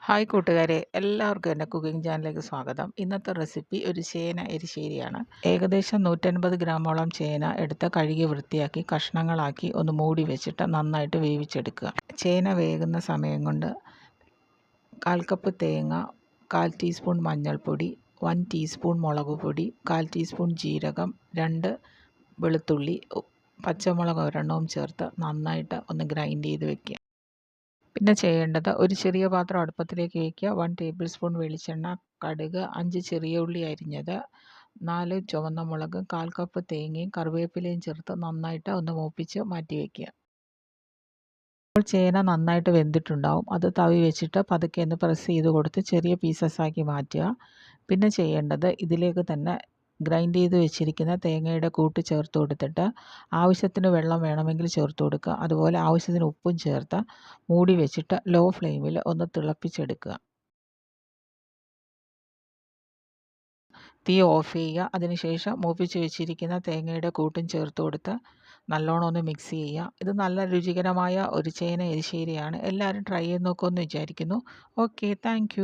Hi കൂട്ടുകാരെ, എല്ലാവർക്കും എൻ്റെ കുക്കിംഗ് ചാനലിലേക്ക് സ്വാഗതം. ഇന്നത്തെ റെസിപ്പി ഒരു ചേന എരിശ്ശേരിയാണ്. ഏകദേശം 150 ഗ്രാമോളം ചേന എടുത്ത് കഴുകി വൃത്തിയാക്കി കഷ്ണങ്ങളാക്കി ഒന്ന് മൂടി വെച്ചിട്ട് നന്നായിട്ട് വേവിച്ചെടുക്കുക. ചേന വേകുന്ന സമയം കൊണ്ട് 1/4 കപ്പ് തേങ്ങ, 1/4 ടീസ്പൂൺ മഞ്ഞൾപ്പൊടി, 1 ടീസ്പൂൺ മുളക് പൊടി, 1/4 ടീസ്പൂൺ ജീരകം, 2 വെളുത്തുള്ളി, പച്ചമുളക് ഒരെണ്ണവും ചേർത്ത് നന്നായിട്ട് ഒന്ന് ഗ്രൈൻഡ് ചെയ്ത് വെക്കുക. പിന്നെ ചെയ്യേണ്ടത്, ഒരു ചെറിയ പാത്രം അടുപ്പത്തിലേക്ക് വയ്ക്കുക. 1 ടേബിൾ സ്പൂൺ വെളിച്ചെണ്ണ, കടുക്, 5 ചെറിയ ഉള്ളി അരിഞ്ഞത്, 4 ചുവന്ന മുളക്, 1/4 കപ്പ് തേങ്ങയും കറിവേപ്പിലയും ചേർത്ത് നന്നായിട്ട് ഒന്ന് മൂപ്പിച്ച് മാറ്റി വയ്ക്കുക. ഇപ്പോൾ ചേന നന്നായിട്ട് വെന്തിട്ടുണ്ടാവും. അത് തവി വെച്ചിട്ട് പതുക്കെ ഒന്ന് പ്രസ് ചെയ്ത് കൊടുത്ത് ചെറിയ പീസസാക്കി മാറ്റുക. പിന്നെ ചെയ്യേണ്ടത്, ഇതിലേക്ക് തന്നെ ഗ്രൈൻഡ് ചെയ്ത് വെച്ചിരിക്കുന്ന തേങ്ങയുടെ കൂട്ട് ചേർത്ത് കൊടുത്തിട്ട് ആവശ്യത്തിന് വെള്ളം വേണമെങ്കിൽ ചേർത്ത് കൊടുക്കുക. അതുപോലെ ആവശ്യത്തിന് ഉപ്പും ചേർത്ത് മൂടി വെച്ചിട്ട് ലോ ഫ്ലെയിമിൽ ഒന്ന് തിളപ്പിച്ചെടുക്കുക. തീ ഓഫ് ചെയ്യുക. അതിനുശേഷം മൂപ്പിച്ച് വെച്ചിരിക്കുന്ന തേങ്ങയുടെ കൂട്ടും ചേർത്ത് കൊടുത്ത് നല്ലോണം ഒന്ന് മിക്സ് ചെയ്യുക. ഇത് നല്ല രുചികരമായ ഒരു ചേന എരിശ്ശേരിയാണ്. എല്ലാവരും ട്രൈ ചെയ്ത് നോക്കുമെന്ന് വിചാരിക്കുന്നു. Okay, thank you.